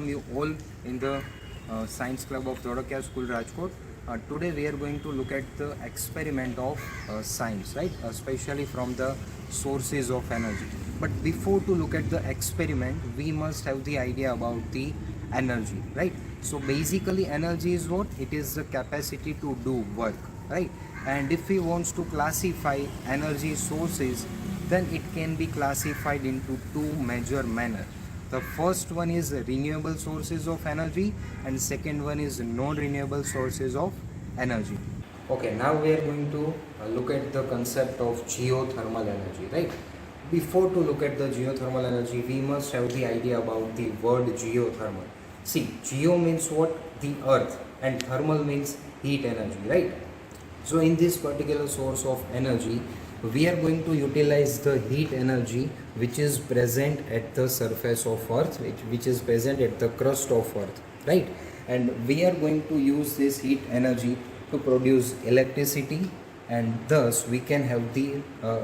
welcome you all in the Science Club of Dodokya School, Rajkot. Today we are going to look at the experiment of science, right? Especially from the sources of energy. But before to look at the experiment, we must have the idea about the energy, right? So basically energy is what? It is the capacity to do work, right? And if we want to classify energy sources, then it can be classified into two major manner. The first one is renewable sources of energy and second one is non-renewable sources of energy. Okay, now we are going to look at the concept of geothermal energy, right? Before to look at the geothermal energy, we must have the idea about the word geothermal. See, geo means what? The earth, and thermal means heat energy, right? So in this particular source of energy, we are going to utilize the heat energy which is present at the surface of earth, which is present at the crust of earth, right? And we are going to use this heat energy to produce electricity, and thus we can have the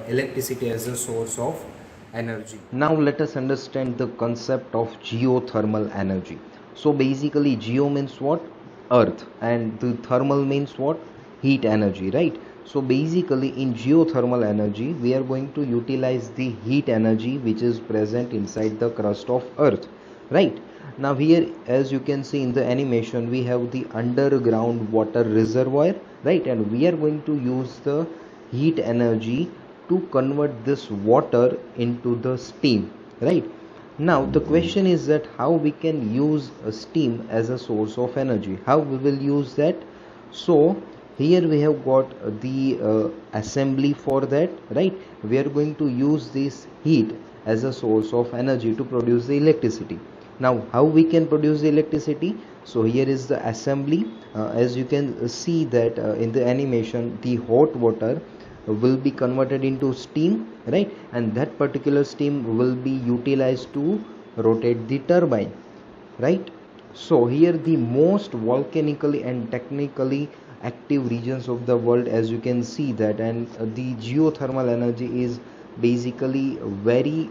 electricity as a source of energy. Now let us understand the concept of geothermal energy. So basically geo means what? Earth, and the thermal means what? Heat energy, right? So basically in geothermal energy we are going to utilize the heat energy which is present inside the crust of earth, right? Now here, as you can see in the animation, we have the underground water reservoir, right? And we are going to use the heat energy to convert this water into the steam, right? Now the question is that how we can use steam as a source of energy. How we will use that? So here we have got the assembly for that, right? We are going to use this heat as a source of energy to produce the electricity. Now how we can produce the electricity? So here is the assembly. As you can see that in the animation, the hot water will be converted into steam, right? And that particular steam will be utilized to rotate the turbine, right? So here the most volcanically and technically active regions of the world, as you can see that, and the geothermal energy is basically very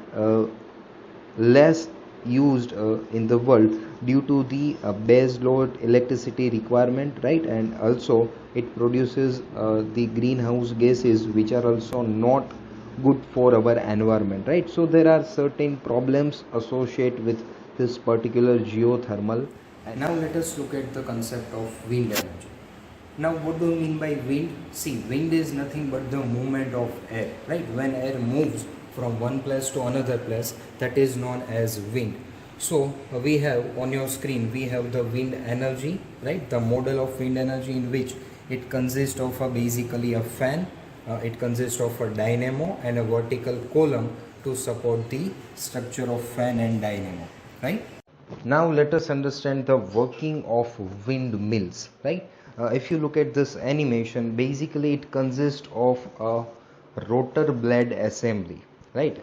less used in the world due to the base load electricity requirement, right? And also it produces the greenhouse gases which are also not good for our environment, right? So there are certain problems associated with this particular geothermal. And now let us look at the concept of wind energy. Now what do you mean by wind? See, wind is nothing but the movement of air, right? When air moves from one place to another place, that is known as wind. So we have on your screen, we have the wind energy, right? The model of wind energy in which it consists of basically a fan, it consists of a dynamo and a vertical column to support the structure of fan and dynamo, right? Now let us understand the working of windmills, right? If you look at this animation, basically it consists of a rotor blade assembly, right?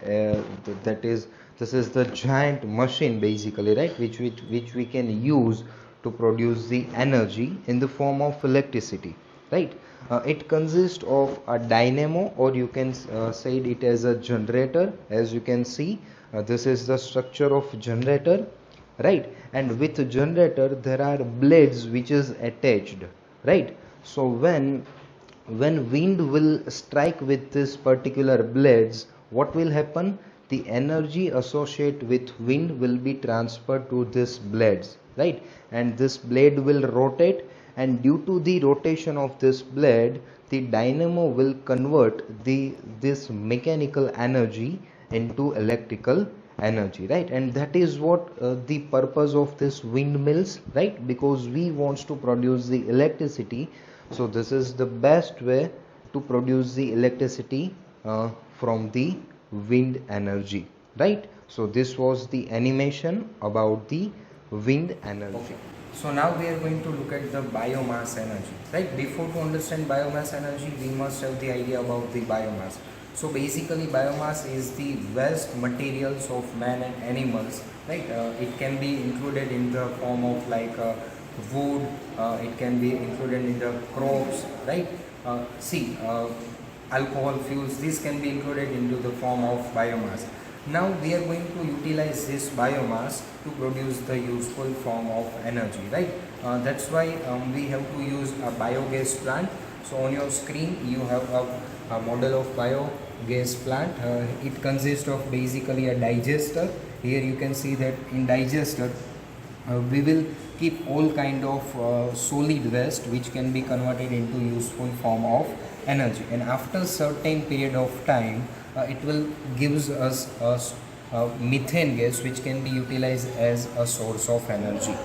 That is, this is the giant machine basically, right? Which we can use to produce the energy in the form of electricity, right? It consists of a dynamo, or you can say it as a generator. As you can see, this is the structure of generator, right? And with generator there are blades which is attached, right? So when wind will strike with this particular blades, what will happen? The energy associated with wind will be transferred to this blades, right? And this blade will rotate, and due to the rotation of this blade, the dynamo will convert this mechanical energy into electrical energy, right? And that is what the purpose of this windmills, right? Because we want to produce the electricity, so this is the best way to produce the electricity from the wind energy, right? So this was the animation about the wind energy. Okay. So now we are going to look at the biomass energy, right? Before to understand biomass energy, we must have the idea about the biomass. So basically biomass is the waste materials of man and animals, right? It can be included in the form of like wood, it can be included in the crops, right? Alcohol fuels, this can be included into the form of biomass. Now we are going to utilize this biomass to produce the useful form of energy, right? That's why we have to use a biogas plant. So on your screen you have a model of biogas plant. It consists of basically a digester. Here you can see that in digester we will keep all kind of solid waste which can be converted into useful form of energy, and after certain period of time it will gives us a methane gas which can be utilized as a source of energy.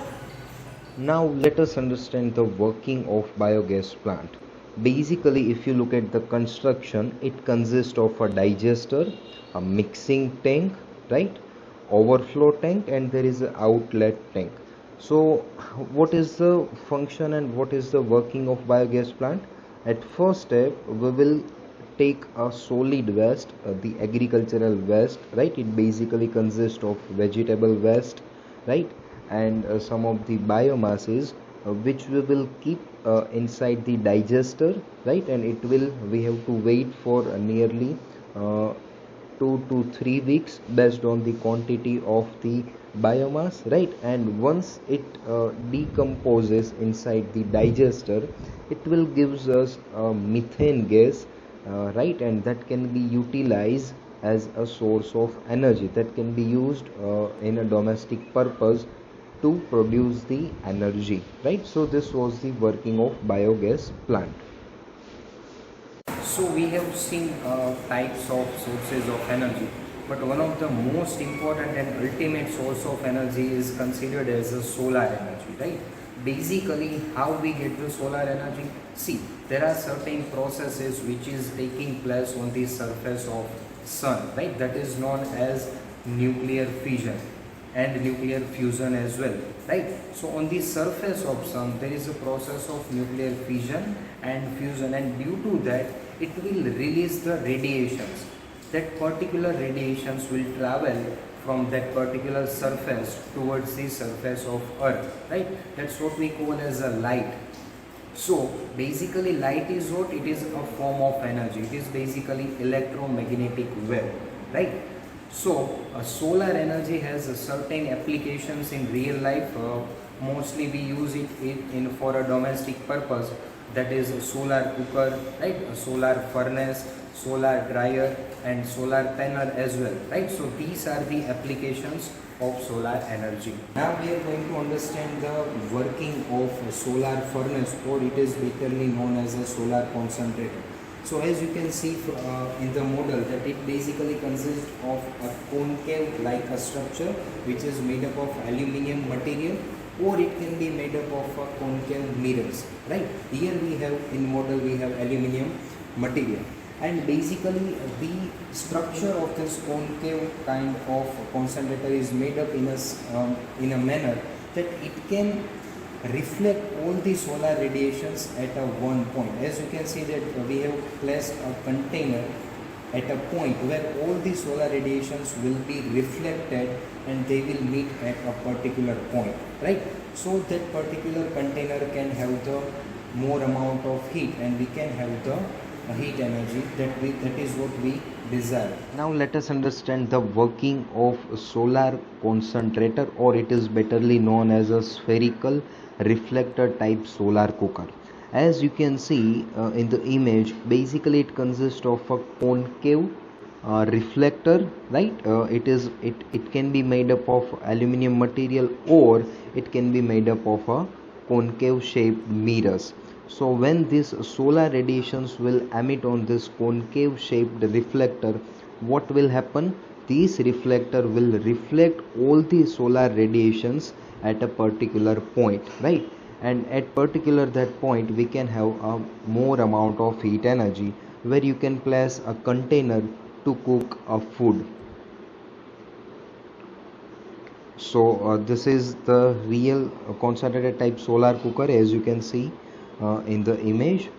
Now let us understand the working of biogas plant. Basically, if you look at the construction, it consists of a digester, a mixing tank, right? Overflow tank, and there is an outlet tank. So what is the function and what is the working of biogas plant? At first step, we will take a solid waste, the agricultural waste, right? It basically consists of vegetable waste, right? And some of the biomasses which we will keep inside the digester, right? And it will, we have to wait for nearly 2 to 3 weeks based on the quantity of the biomass, right? And once it decomposes inside the digester, it will gives us methane gas, right? And that can be utilized as a source of energy that can be used in a domestic purpose to produce the energy, right? So this was the working of biogas plant. So we have seen types of sources of energy, but one of the most important and ultimate source of energy is considered as the solar energy, right? Basically, how we get the solar energy? See, there are certain processes which is taking place on the surface of sun, right? That is known as nuclear fission and nuclear fusion as well, right? So on the surface of sun there is a process of nuclear fission and fusion, and due to that it will release the radiations. That particular radiations will travel from that particular surface towards the surface of earth, right? That's what we call as a light. So basically light is what? It is a form of energy. It is basically electromagnetic wave, right? So solar energy has certain applications in real life. Mostly we use it in for a domestic purpose, that is a solar cooker, right? A solar furnace, solar dryer and solar panel as well, right? So these are the applications of solar energy. Now we are going to understand the working of a solar furnace, or it is literally known as a solar concentrator. So as you can see in the model, that it basically consists of a concave like a structure which is made up of aluminium material, or it can be made up of concave mirrors, right? Here we have in model we have aluminium material, and basically the structure of this concave kind of concentrator is made up in a manner that it can reflect all the solar radiations at a one point. As you can see that we have placed a container at a point where all the solar radiations will be reflected and they will meet at a particular point, right? So that particular container can have the more amount of heat, and we can have the heat energy that is what we desire. Now let us understand the working of solar concentrator, or it is betterly known as a spherical reflector type solar cooker. As you can see in the image, basically it consists of a concave reflector, right? It can be made up of aluminum material, or it can be made up of a concave shaped mirrors. So when these solar radiations will emit on this concave shaped reflector, what will happen? This reflector will reflect all the solar radiations at a particular point, right? And at particular that point we can have a more amount of heat energy, where you can place a container to cook a food. So this is the real concentrated type solar cooker, as you can see in the image.